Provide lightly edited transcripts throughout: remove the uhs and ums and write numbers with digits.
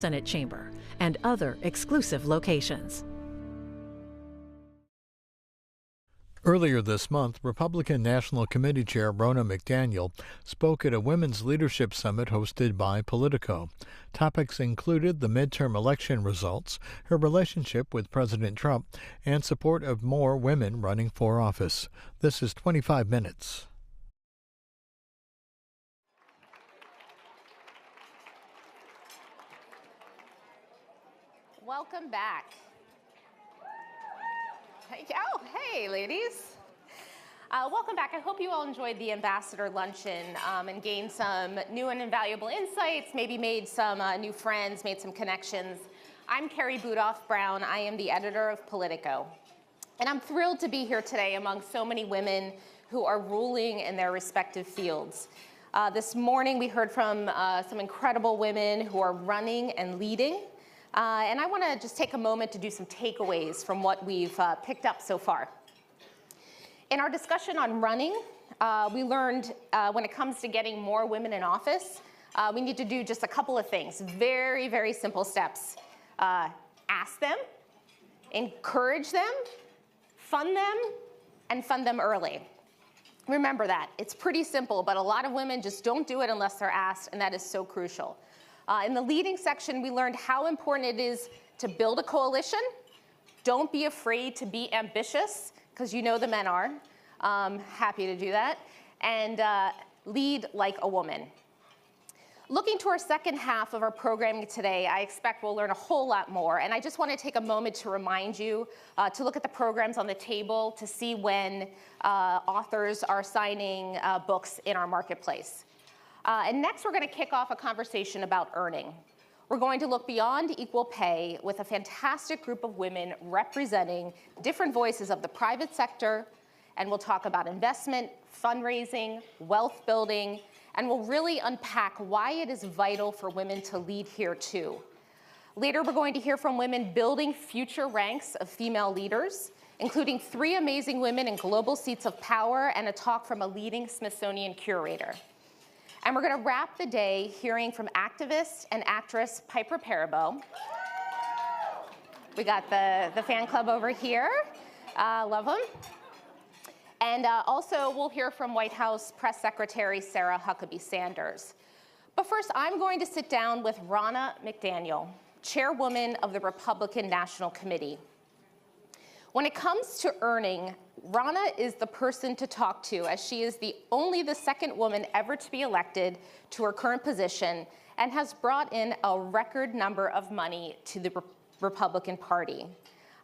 Senate chamber and other exclusive locations. Earlier this month, Republican National Committee Chair Ronna McDaniel spoke at a women's leadership summit hosted by Politico. Topics included the midterm election results, her relationship with President Trump, and support of more women running for office. This is 25 Minutes. Welcome back. Oh, hey, ladies. Welcome back. I hope you all enjoyed the Ambassador Luncheon and gained some new and invaluable insights, maybe made some new friends, made some connections. I'm Carrie Budoff Brown. I am the editor of Politico. And I'm thrilled to be here today among so many women who are ruling in their respective fields. This morning, we heard from some incredible women who are running and leading. And I want to just take a moment to do some takeaways from what we've picked up so far. In our discussion on running, we learned when it comes to getting more women in office, we need to do just a couple of things. Very, very simple steps. Ask them, encourage them, and fund them early. Remember that. It's pretty simple, but a lot of women just don't do it unless they're asked, and that is so crucial. In the leading section, we learned how important it is to build a coalition. Don't be afraid to be ambitious, because you know the men are. Happy to do that. And lead like a woman. Looking to our second half of our programming today, I expect we'll learn a whole lot more. And I just want to take a moment to remind you to look at the programs on the table to see when authors are signing books in our marketplace. And next, we're going to kick off a conversation about earning. We're going to look beyond equal pay with a fantastic group of women representing different voices of the private sector, and we'll talk about investment, fundraising, wealth building, and we'll really unpack why it is vital for women to lead here too. Later, we're going to hear from women building future ranks of female leaders, including 3 amazing women in global seats of power and a talk from a leading Smithsonian curator. And we're going to wrap the day hearing from activist and actress Piper Perabo. We got the fan club over here. Love them. And also, we'll hear from White House Press Secretary Sarah Huckabee Sanders. But first, I'm going to sit down with Ronna McDaniel, chairwoman of the Republican National Committee. When it comes to earning, Ronna is the person to talk to, as she is only the second woman ever to be elected to her current position and has brought in a record number of money to the Republican Party.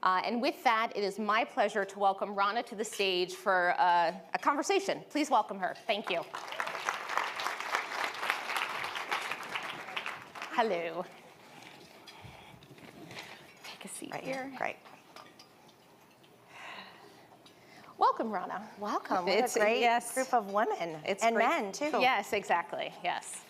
And with that, it is my pleasure to welcome Ronna to the stage for a conversation. Please welcome her. Thank you. Hello. Take a seat right here. Great. Welcome, Ronna. Welcome. It's a great group of women and men, too. Yes, exactly. Yes.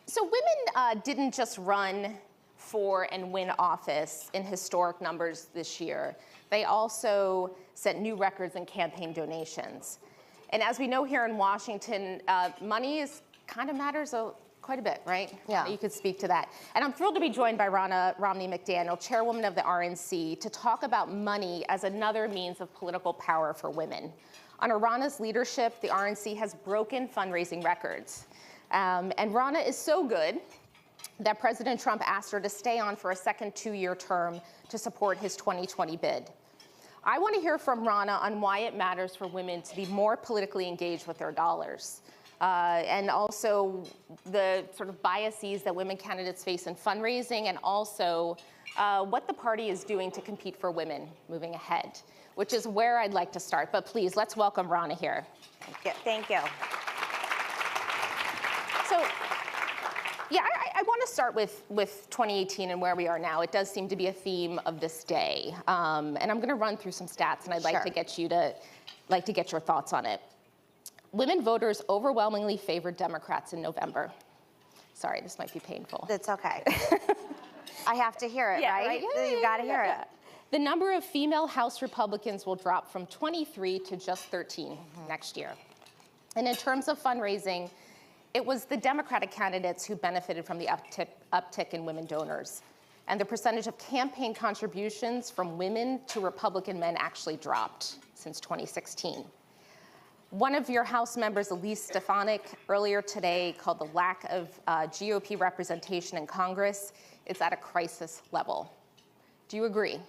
So women didn't just run for and win office in historic numbers this year. They also set new records in campaign donations. And as we know here in Washington, money kind of matters quite a bit, right? Yeah. You could speak to that. And I'm thrilled to be joined by Ronna McDaniel, chairwoman of the RNC, to talk about money as another means of political power for women. Under Ronna's leadership, the RNC has broken fundraising records. And Ronna is so good that President Trump asked her to stay on for a second 2-year term to support his 2020 bid. I want to hear from Ronna on why it matters for women to be more politically engaged with their dollars. And also the sort of biases that women candidates face in fundraising, and also what the party is doing to compete for women moving ahead, which is where I'd like to start. But please, let's welcome Ronna here. Thank you. So, yeah, I want to start with 2018 and where we are now. It does seem to be a theme of this day. And I'm going to run through some stats, and I'd like to get your thoughts on it. Women voters overwhelmingly favored Democrats in November. Sorry, this might be painful. That's okay. I have to hear it, right? Yeah, you got to hear it. The number of female House Republicans will drop from 23 to just 13 next year. And in terms of fundraising, it was the Democratic candidates who benefited from the uptick in women donors. And the percentage of campaign contributions from women to Republican men actually dropped since 2016. One of your House members, Elise Stefanik, earlier today called the lack of GOP representation in Congress, it's at a crisis level. Do you agree?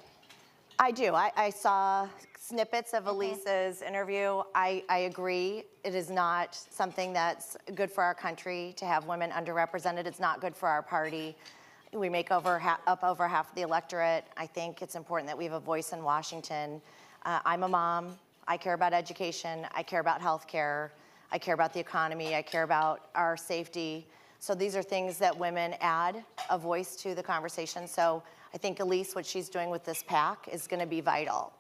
I do. I saw snippets of Elise's interview. I agree. It is not something that's good for our country to have women underrepresented. It's not good for our party. We make up over half of the electorate. I think it's important that we have a voice in Washington. I'm a mom. I care about education. I care about health care. I care about the economy. I care about our safety. So these are things that women add a voice to the conversation. So I think Elise, what she's doing with this PAC is going to be vital.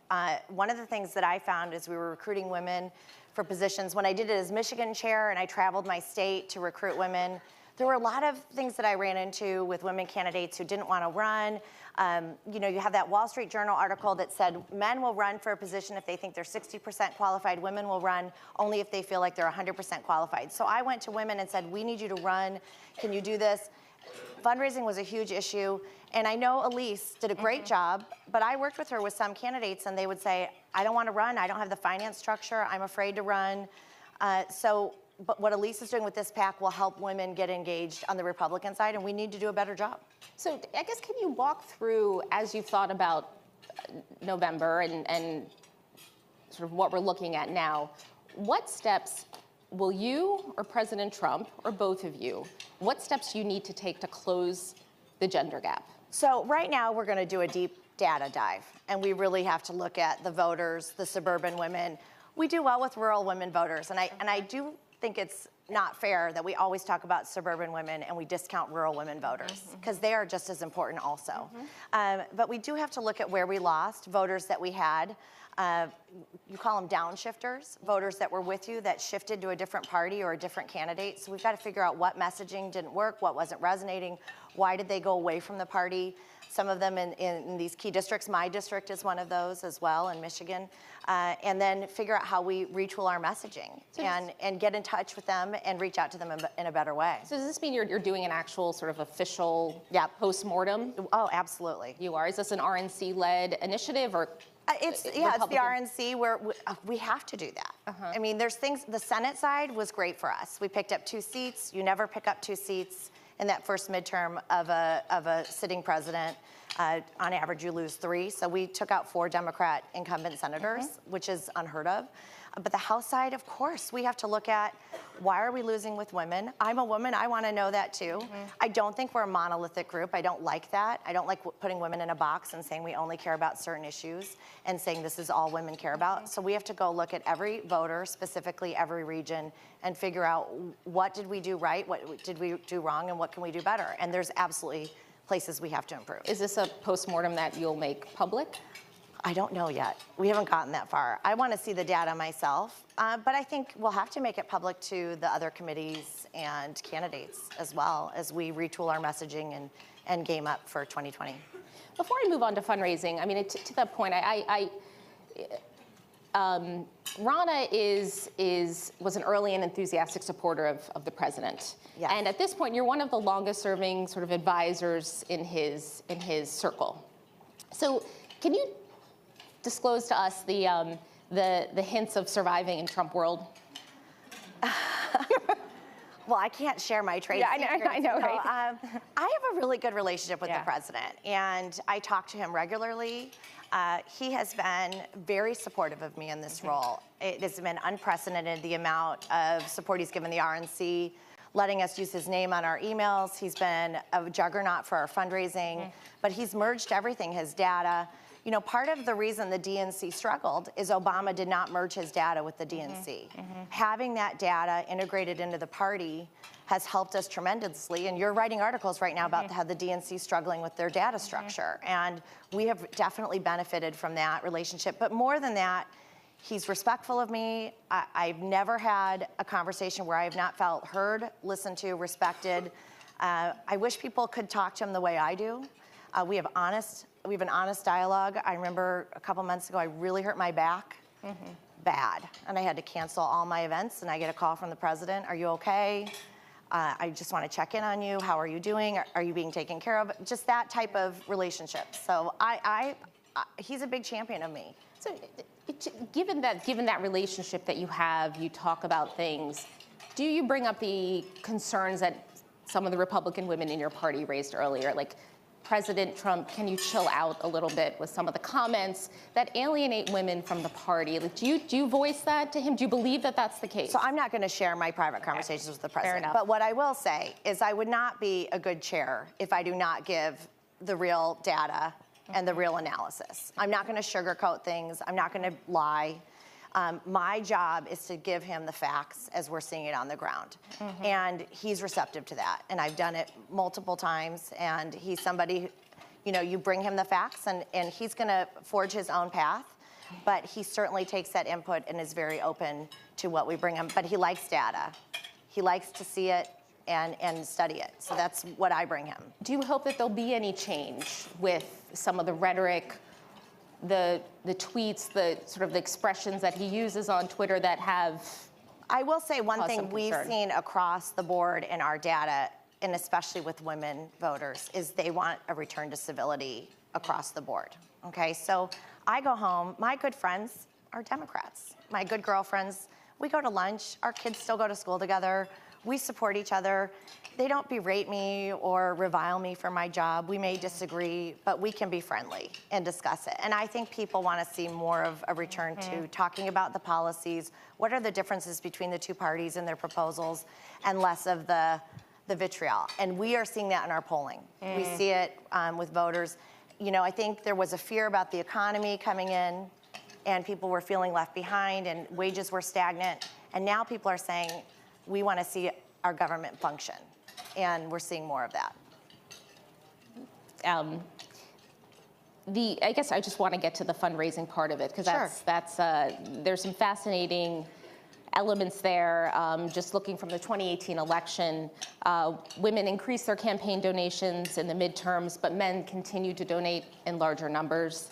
One of the things that I found is we were recruiting women for positions. When I did it as Michigan chair and I traveled my state to recruit women, there were a lot of things that I ran into with women candidates who didn't want to run. You know, you have that Wall Street Journal article that said men will run for a position if they think they're 60% qualified. Women will run only if they feel like they're 100% qualified. So I went to women and said, we need you to run. Can you do this? Fundraising was a huge issue. And I know Elise did a great job, but I worked with her with some candidates and they would say, I don't want to run. I don't have the finance structure. I'm afraid to run. But what Elise is doing with this PAC will help women get engaged on the Republican side, and we need to do a better job. So I guess can you walk through, as you've thought about November and sort of what we're looking at now, what steps will you or President Trump, or both of you, what steps you need to take to close the gender gap? So right now we're going to do a deep data dive, and we really have to look at the voters, the suburban women. We do well with rural women voters, and I do think it's not fair that we always talk about suburban women and we discount rural women voters, because they are just as important also. But we do have to look at where we lost voters that we had. You call them downshifters, voters that were with you that shifted to a different party or a different candidate. So we've got to figure out what messaging didn't work, what wasn't resonating, why did they go away from the party. Some of them in these key districts. My district is one of those as well in Michigan. And then figure out how we retool our messaging and get in touch with them and reach out to them in a better way. So does this mean you're doing an actual sort of official post-mortem? Oh, absolutely. You are? Is this an RNC-led initiative or? It's the RNC where we have to do that. I mean, there's things, the Senate side was great for us. We picked up 2 seats. You never pick up 2 seats in that first midterm of a sitting president. On average, you lose 3. So we took out 4 Democrat incumbent senators, which is unheard of. But the House side, of course, we have to look at why are we losing with women? I'm a woman. I want to know that, too. I don't think we're a monolithic group. I don't like that. I don't like putting women in a box and saying we only care about certain issues and saying this is all women care about. So we have to go look at every voter, specifically every region, and figure out what did we do right, what did we do wrong, and what can we do better. And there's absolutely places we have to improve. Is this a postmortem that you'll make public? I don't know yet. We haven't gotten that far. I want to see the data myself, but I think we'll have to make it public to the other committees and candidates as well as we retool our messaging and game up for 2020. Before I move on to fundraising, I mean, to that point, Ronna was an early and enthusiastic supporter of the president. Yes. And at this point, you're one of the longest serving sort of advisors in his circle. So can you disclose to us the hints of surviving in Trump world? Well, I can't share my trade secrets. I know, right? I have a really good relationship with the president, and I talk to him regularly. He has been very supportive of me in this role. It has been unprecedented, the amount of support he's given the RNC, letting us use his name on our emails. He's been a juggernaut for our fundraising, but he's merged everything, his data. You know, part of the reason the DNC struggled is Obama did not merge his data with the DNC. Having that data integrated into the party has helped us tremendously. And you're writing articles right now about how the DNC is struggling with their data structure. And we have definitely benefited from that relationship. But more than that, he's respectful of me. I've never had a conversation where I have not felt heard, listened to, respected. I wish people could talk to him the way I do. We have an honest dialogue. I remember a couple months ago, I really hurt my back, bad. And I had to cancel all my events, and I get a call from the president, are you okay? I just want to check in on you. How are you doing? Are you being taken care of? Just that type of relationship. So he's a big champion of me. So given that relationship that you have, you talk about things, do you bring up the concerns that some of the Republican women in your party raised earlier? Like, President Trump, can you chill out a little bit with some of the comments that alienate women from the party? Like, do you voice that to him? Do you believe that that's the case? So I'm not going to share my private conversations with the Fair president. enough. But what I will say is I would not be a good chair if I do not give the real data and the real analysis. I'm not going to sugarcoat things. I'm not going to lie. My job is to give him the facts as we're seeing it on the ground. And he's receptive to that. And I've done it multiple times. And he's somebody, you bring him the facts and he's going to forge his own path. But he certainly takes that input and is very open to what we bring him. But he likes data. He likes to see it and study it. So that's what I bring him. Do you hope that there'll be any change with some of the rhetoric, the tweets, the sort of the expressions that he uses on Twitter that have? I will say one caused thing some we've concern. seen across the board in our data, and especially with women voters, is they want a return to civility across the board. Okay, so I go home, my good friends are Democrats. My good girlfriends, we go to lunch, our kids still go to school together, we support each other. They don't berate me or revile me for my job. We may disagree, but we can be friendly and discuss it. And I think people want to see more of a return to talking about the policies, what are the differences between the two parties and their proposals, and less of the vitriol. And we are seeing that in our polling. We see it with voters. I think there was a fear about the economy coming in, and people were feeling left behind, and wages were stagnant. And now people are saying, we want to see our government function. And we're seeing more of that. I guess I just want to get to the fundraising part of it, because that's there's some fascinating elements there. Just looking from the 2018 election, women increased their campaign donations in the midterms, but men continued to donate in larger numbers.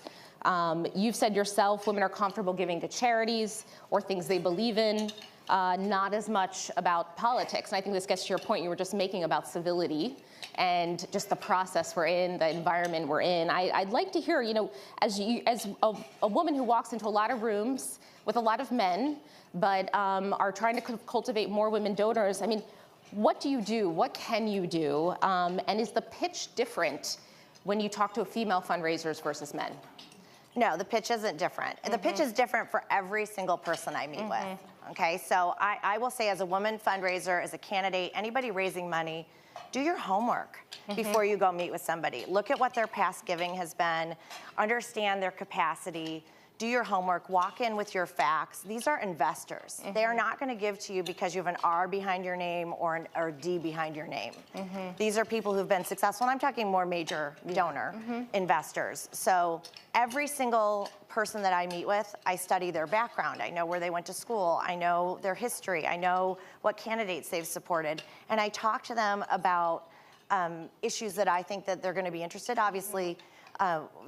You've said yourself, women are comfortable giving to charities or things they believe in. Not as much about politics. And I think this gets to your point you were just making about civility and just the process we're in, the environment we're in. I'd like to hear, as a woman who walks into a lot of rooms with a lot of men, but are trying to cultivate more women donors, what do you do? What can you do? And is the pitch different when you talk to female fundraisers versus men? No, the pitch isn't different. The pitch is different for every single person I meet with. Okay, so I will say, as a woman fundraiser, as a candidate, anybody raising money, do your homework before you go meet with somebody. Look at what their past giving has been, understand their capacity, do your homework, walk in with your facts. These are investors. They are not going to give to you because you have an R behind your name or a D behind your name. These are people who've been successful, and I'm talking more major donor investors. So every single person that I meet with, I study their background. I know where they went to school. I know their history. I know what candidates they've supported. And I talk to them about issues that I think that they're going to be interested. Obviously,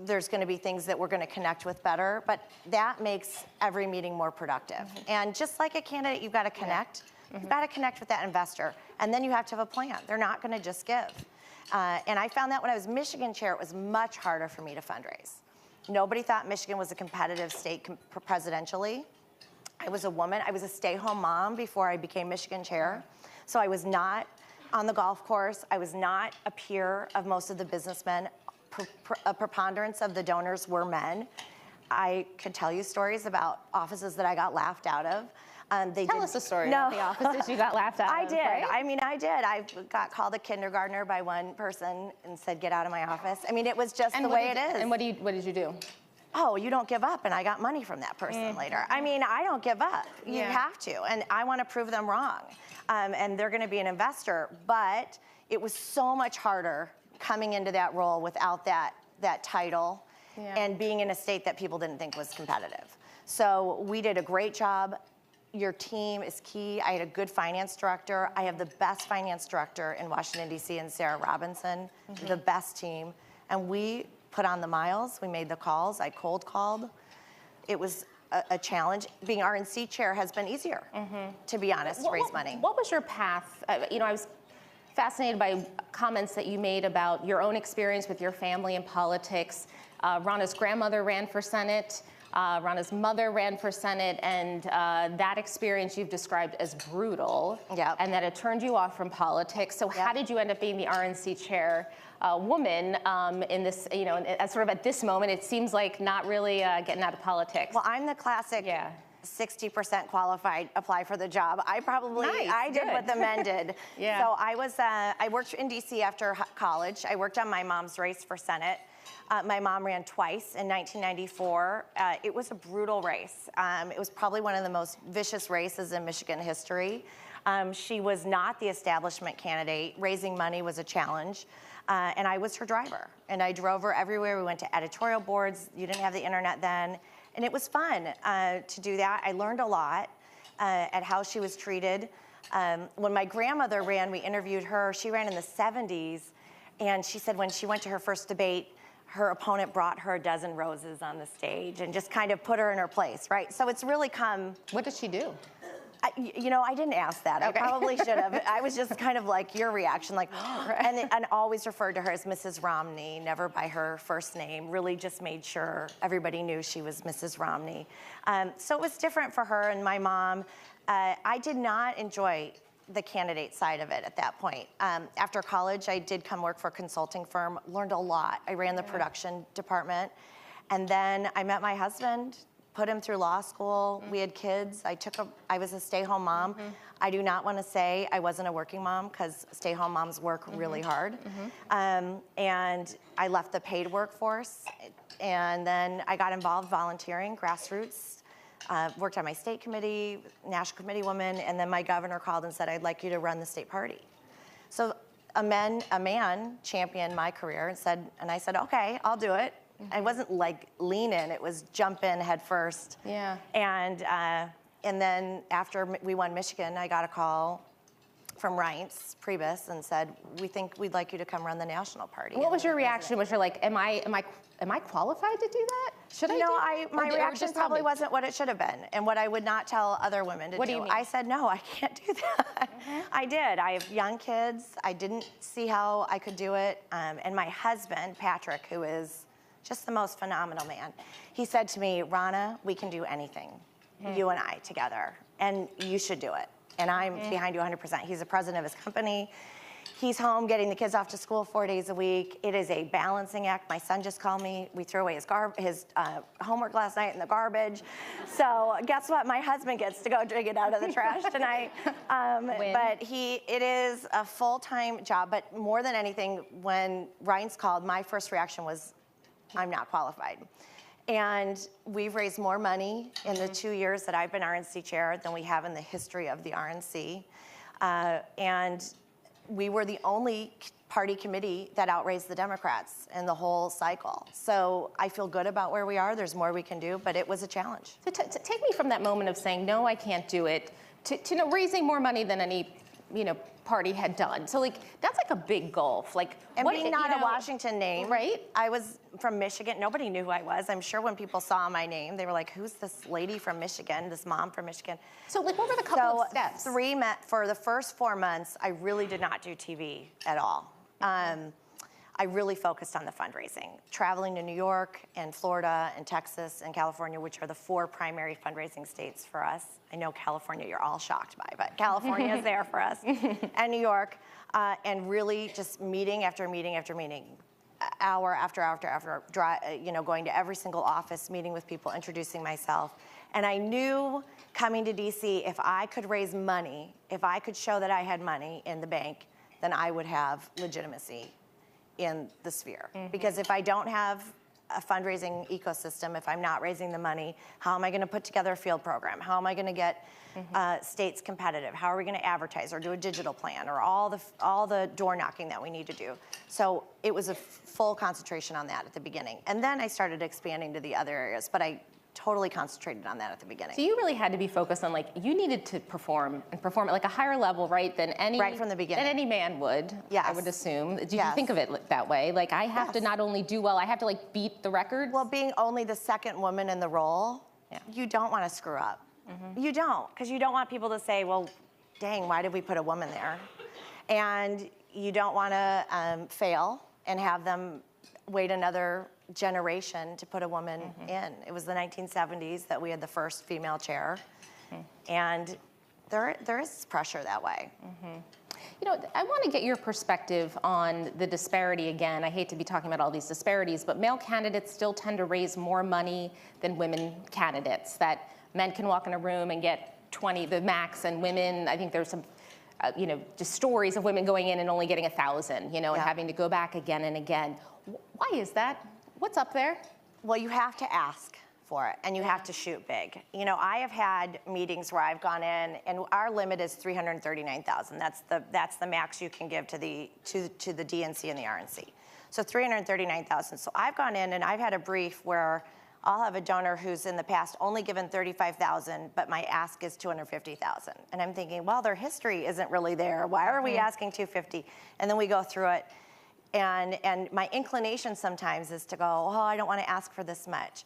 there's going to be things that we're going to connect with better, but that makes every meeting more productive. And just like a candidate, you've got to connect. You've got to connect with that investor, and then you have to have a plan. They're not going to just give. And I found that when I was Michigan chair, it was much harder for me to fundraise. Nobody thought Michigan was a competitive state presidentially. I was a woman. I was a stay-home mom before I became Michigan chair. So I was not on the golf course. I was not a peer of most of the businessmen. A preponderance of the donors were men. I could tell you stories about offices that I got laughed out of. Tell us a story about the offices you got laughed out of. I did. Right? I did. I got called a kindergartner by one person and said, "Get out of my office." It was just the way it is. And what did you do? Oh, you don't give up, and I got money from that person later. I don't give up. You have to, and I want to prove them wrong. And they're going to be an investor, but it was so much harder coming into that role without that title and being in a state that people didn't think was competitive. So we did a great job. Your team is key. I had a good finance director. I have the best finance director in Washington, D.C., and Sarah Robinson, the best team. And we put on the miles. We made the calls. I cold called. It was a challenge. Being RNC chair has been easier, to be honest, to raise money. What was your path? I was fascinated by comments that you made about your own experience with your family in politics. Ronna's grandmother ran for Senate. Ronna's mother ran for Senate, and that experience you've described as brutal, and that it turned you off from politics. So how did you end up being the RNC chair woman in this, you know, sort of at this moment, it seems like not really getting out of politics? Well, I'm the classic 60% qualified, apply for the job. I probably, I did what the men did. So I worked in DC after college. I worked on my mom's race for Senate. My mom ran twice in 1994. It was a brutal race. It was probably one of the most vicious races in Michigan history. She was not the establishment candidate. Raising money was a challenge. And I was her driver. And I drove her everywhere. We went to editorial boards. You didn't have the internet then. And it was fun to do that. I learned a lot at how she was treated. When my grandmother ran, we interviewed her. She ran in the 70s. And she said when she went to her first debate, her opponent brought her a dozen roses on the stage and just kind of put her in her place, right? So it's really come. What did she do? You know, I didn't ask that. I probably should have. I was just kind of like your reaction, like, and always referred to her as Mrs. Romney, never by her first name. Really just made sure everybody knew she was Mrs. Romney. So it was different for her and my mom. I did not enjoy the candidate side of it at that point. After college, I did come work for a consulting firm, learned a lot. I ran the production department. And then I met my husband, put him through law school. We had kids. I was a stay-home mom. I do not want to say I wasn't a working mom because stay-home moms work really hard. And I left the paid workforce. And then I got involved volunteering, grassroots. Worked on my state committee, national committee woman, and then my governor called and said, I'd like you to run the state party. So a man championed my career and said, and I said, okay, I'll do it. I wasn't like lean in, it was jump in head first. And then after we won Michigan, I got a call from Reince Priebus and said, we think we'd like you to come run the national party. What was your reaction? Was you like, am I qualified to do that? Should I do that? My reaction probably wasn't what it should have been and what I would not tell other women to do. What do you mean? I said, no, I can't do that. I did. I have young kids. I didn't see how I could do it. And my husband, Patrick, who is just the most phenomenal man, he said to me, Ronna, we can do anything, you and I together, and you should do it. And I'm behind you 100%. He's the president of his company. He's home getting the kids off to school 4 days a week. It is a balancing act. My son just called me. We threw away his homework last night in the garbage. So guess what? My husband gets to go dig it out of the trash tonight. But it is a full-time job. But more than anything, when Reince called, my first reaction was, I'm not qualified. And we've raised more money in the 2 years that I've been RNC chair than we have in the history of the RNC. And we were the only party committee that outraised the Democrats in the whole cycle. So I feel good about where we are. There's more we can do, but it was a challenge. So take me from that moment of saying, no, I can't do it, to raising more money than any party had done. So like that's like a big gulf. Like and being not a Washington name, right? I was from Michigan. Nobody knew who I was. I'm sure when people saw my name, they were like, "Who's this lady from Michigan? This mom from Michigan?" So like, what were the couple of steps? For the first 4 months, I really did not do TV at all. I really focused on the fundraising, traveling to New York and Florida and Texas and California, which are the 4 primary fundraising states for us. I know California you're all shocked by, but California is there for us, and New York, and really just meeting after meeting after meeting, hour after hour after hour, going to every single office, meeting with people, introducing myself. And I knew coming to DC, if I could raise money, if I could show that I had money in the bank, then I would have legitimacy in the sphere. Because if I don't have a fundraising ecosystem, if I'm not raising the money, how am I going to put together a field program? How am I going to get states competitive? How are we going to advertise or do a digital plan or all the door knocking that we need to do? So it was a full concentration on that at the beginning. And then I started expanding to the other areas, but I totally concentrated on that at the beginning. So you really had to be focused on, like, you needed to perform at like a higher level, right, than any right from the beginning. Than any man would. Yes. I would assume. Did you think of it that way? Like, I have to not only do well, I have to like beat the records. Well, being only the second woman in the role, you don't want to screw up. You don't, because you don't want people to say, well, dang, why did we put a woman there? And you don't want to fail and have them wait another generation to put a woman in. It was the 1970s that we had the first female chair, and there is pressure that way. You know, I want to get your perspective on the disparity again. I hate to be talking about all these disparities, but male candidates still tend to raise more money than women candidates. That men can walk in a room and get 20, the max, and women, I think there's some, you know, just stories of women going in and only getting 1,000, you know, and having to go back again and again. Why is that? What's up there? Well, you have to ask for it, and you have to shoot big. You know, I have had meetings where I've gone in, and our limit is 339,000. That's the max you can give to the DNC and the RNC. So 339,000. So I've gone in and I've had a brief where I'll have a donor who's in the past only given 35,000, but my ask is 250,000. And I'm thinking, well, their history isn't really there. Why are we asking 250? And then we go through it. And my inclination sometimes is to go, oh, I don't want to ask for this much.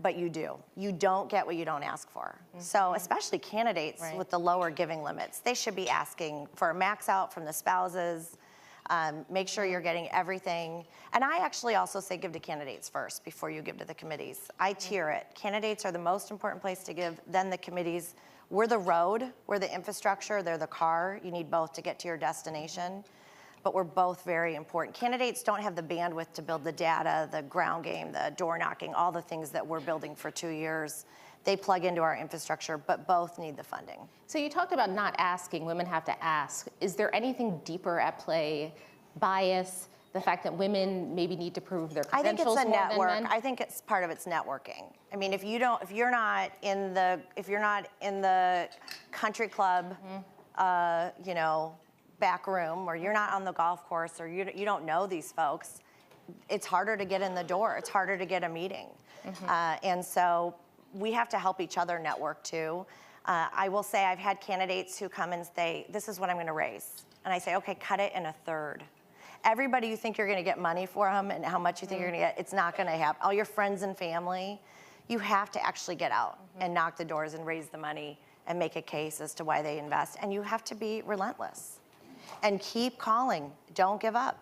But you do. You don't get what you don't ask for. So especially candidates with the lower giving limits, they should be asking for a max out from the spouses. Make sure you're getting everything. And I actually also say give to candidates first before you give to the committees. I tier it. Candidates are the most important place to give, then the committees. We're the road, we're the infrastructure, they're the car. You need both to get to your destination. But we're both very important. Candidates don't have the bandwidth to build the data, the ground game, the door knocking, all the things that we're building for 2 years. They plug into our infrastructure, but both need the funding. So you talked about not asking, women have to ask. Is there anything deeper at play? Bias, the fact that women maybe need to prove their credentials more than men? I think it's a network. I think it's part of it's networking. I mean, if you're not in the country club, you know, back room, or you're not on the golf course, or you don't know these folks, it's harder to get in the door. It's harder to get a meeting. And so we have to help each other network too. I will say I've had candidates who come and say, this is what I'm going to raise. And I say, okay, cut it in a third. Everybody you think you're going to get money for them and how much you think you're going to get, it's not going to happen. All your friends and family, you have to actually get out and knock the doors and raise the money and make a case as to why they invest. And you have to be relentless. And keep calling. Don't give up.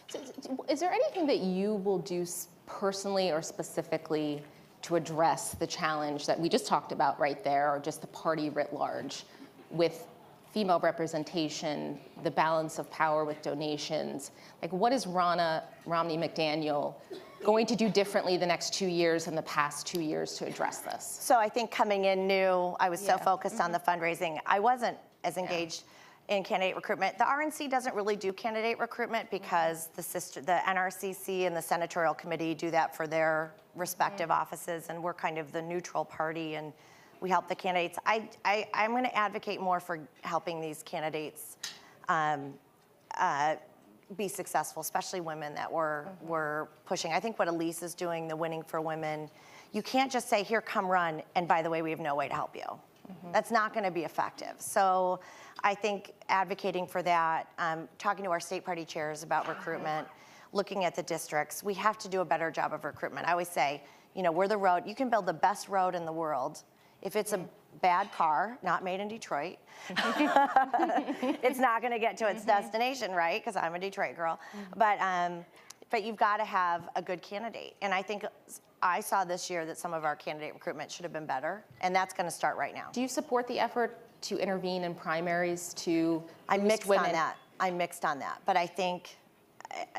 So, is there anything that you will do personally or specifically to address the challenge that we just talked about right there, or just the party writ large, with female representation, the balance of power with donations? Like, what is Ronna McDaniel going to do differently the next 2 years than the past 2 years to address this? So I think coming in new, I was so focused on the fundraising. I wasn't as engaged in candidate recruitment. The RNC doesn't really do candidate recruitment because the NRCC and the Senatorial Committee do that for their respective offices, and we're kind of the neutral party, and we help the candidates. I'm going to advocate more for helping these candidates be successful, especially women that we're pushing. I think what Elise is doing, the Winning for Women, you can't just say, here, come run, and by the way, we have no way to help you. That's not going to be effective. So I think advocating for that, talking to our state party chairs about recruitment, looking at the districts, we have to do a better job of recruitment. I always say, you know, we're the road. You can build the best road in the world. If it's a bad car, not made in Detroit, it's not going to get to its destination, right? Because I'm a Detroit girl. But you've got to have a good candidate. And I think I saw this year that some of our candidate recruitment should have been better, and that's going to start right now. Do you support the effort to intervene in primaries to I'm mixed women? on that. I'm mixed on that. But I think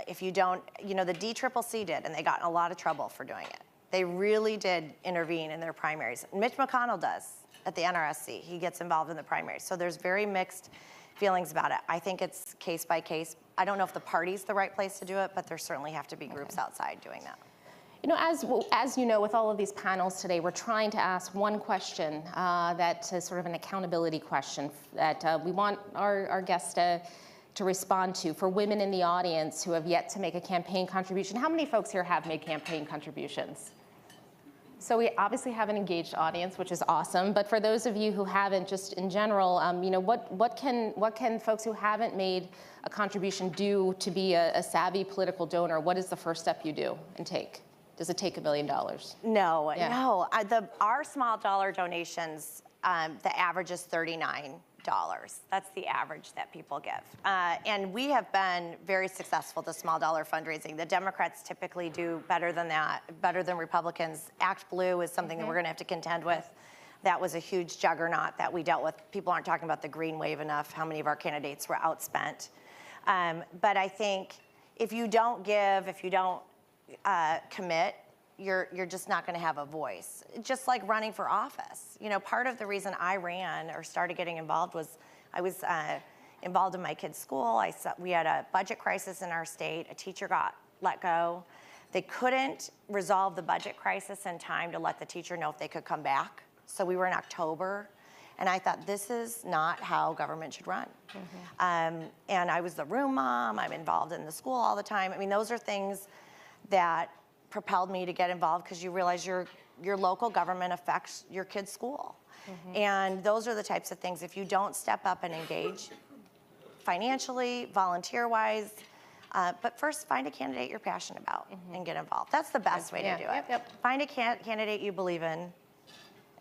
if you don't, you know, the DCCC did, and they got in a lot of trouble for doing it. They really did intervene in their primaries. Mitch McConnell does at the NRSC. He gets involved in the primaries. So there's very mixed feelings about it. I think it's case by case. I don't know if the party's the right place to do it, but there certainly have to be groups outside doing that. You know, as you know, with all of these panels today, we're trying to ask one question that is sort of an accountability question that we want our guests to respond to. For women in the audience who have yet to make a campaign contribution, how many folks here have made campaign contributions? So we obviously have an engaged audience, which is awesome. But for those of you who haven't, just in general, you know, what can folks who haven't made a contribution do to be a savvy political donor? What is the first step you do and take? Does it take $1 million? No. Our small dollar donations, the average is $39. That's the average that people give. And we have been very successful with the small dollar fundraising. The Democrats typically do better than that, better than Republicans. Act Blue is something that we're gonna have to contend with. That was a huge juggernaut that we dealt with. People aren't talking about the green wave enough, how many of our candidates were outspent. But I think if you don't give, if you don't commit, you're just not going to have a voice. Just like running for office. You know, part of the reason I ran or started getting involved was I was involved in my kids' school. We had a budget crisis in our state. A teacher got let go. They couldn't resolve the budget crisis in time to let the teacher know if they could come back. So we were in October. And I thought, this is not how government should run. And I was the room mom. I'm involved in the school all the time. I mean, those are things that propelled me to get involved, because you realize your local government affects your kid's school. And those are the types of things, if you don't step up and engage financially, volunteer-wise, but first find a candidate you're passionate about and get involved. That's the best way to do it. Find a candidate you believe in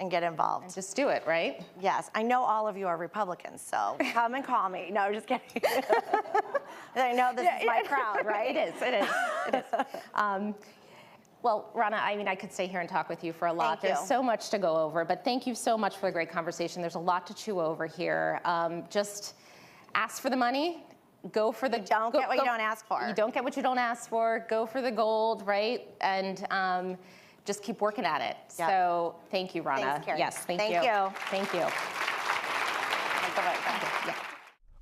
and get involved. And just do it, right? Yes, I know all of you are Republicans, so come and call me. No, just kidding. I know this is my crowd, right? It is. Well, Ronna, I mean, I could stay here and talk with you for a lot. Thank you. There's so much to go over, but thank you so much for the great conversation. There's a lot to chew over here. Just ask for the money. Go for the. You don't get what you don't ask for. You don't get what you don't ask for. Go for the gold, right? And just keep working at it. Yep. So thank you, Ronna. Thanks, Carrie. Yes, thank you. Thank you.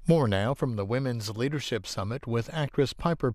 More now from the Women's Leadership Summit with actress Piper